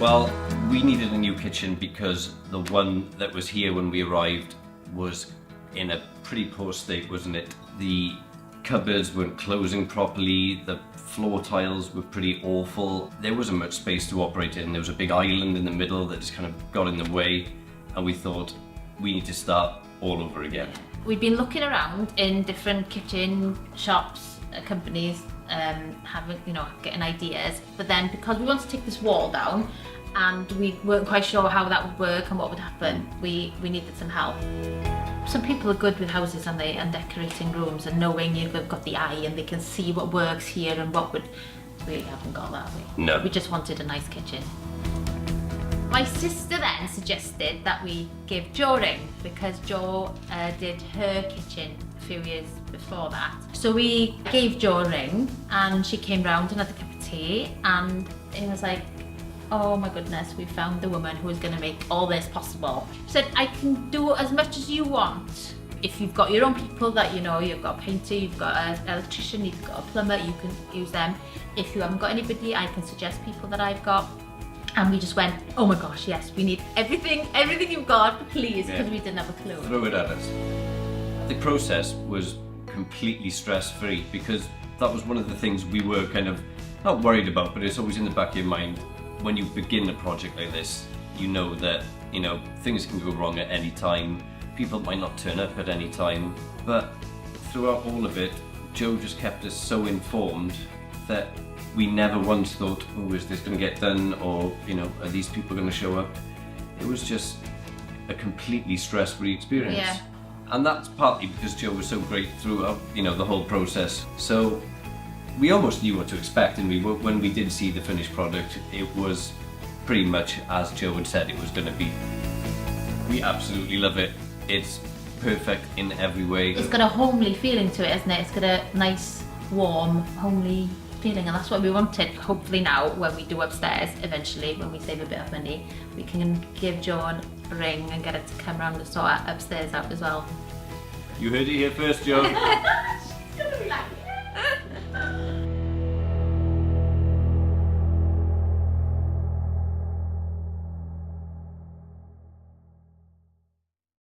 Well, we needed a new kitchen because the one that was here when we arrived was in a pretty poor state, wasn't it? The cupboards weren't closing properly, the floor tiles were pretty awful. There wasn't much space to operate in. There was a big island in the middle that just kind of got in the way, and we thought we need to start all over again. We'd been looking around in different kitchen shops, companies, getting ideas, but then because we wanted to take this wall down and we weren't quite sure how that would work and what would happen, we needed some help. Some people are good with houses and decorating rooms and knowing you've got the eye and they can see what works here and what would. We haven't got that way. No. We just wanted a nice kitchen. My sister then suggested that we give Jo a ring because Jo did her kitchen a few years before that. So we gave Jo a ring and she came round and had a cup of tea, and it was like, oh my goodness, we found the woman who is going to make all this possible. She said, I can do as much as you want. If you've got your own people that you know, you've got a painter, you've got an electrician, you've got a plumber, you can use them. If you haven't got anybody, I can suggest people that I've got. And we just went, oh my gosh, yes, we need everything you've got, please, because we didn't have a clue. Throw it at us. The process was completely stress-free because that was one of the things we were kind of not worried about, but it's always in the back of your mind. When you begin a project like this, you know that, things can go wrong at any time. People might not turn up at any time, but throughout all of it, Jo just kept us so informed that we never once thought, oh, is this going to get done, or are these people going to show up? It was just a completely stress-free experience. Yeah. And that's partly because Jo was so great throughout, the whole process. So we almost knew what to expect, and when we did see the finished product, it was pretty much as Jo had said it was going to be. We absolutely love it. It's perfect in every way. It's got a homely feeling to it, isn't it? It's got a nice, warm, homely feeling, and that's what we wanted. Hopefully now, when we do upstairs, eventually, when we save a bit of money, we can give Jo a ring and get her to come round and sort our upstairs out as well. You heard it here first, Jo.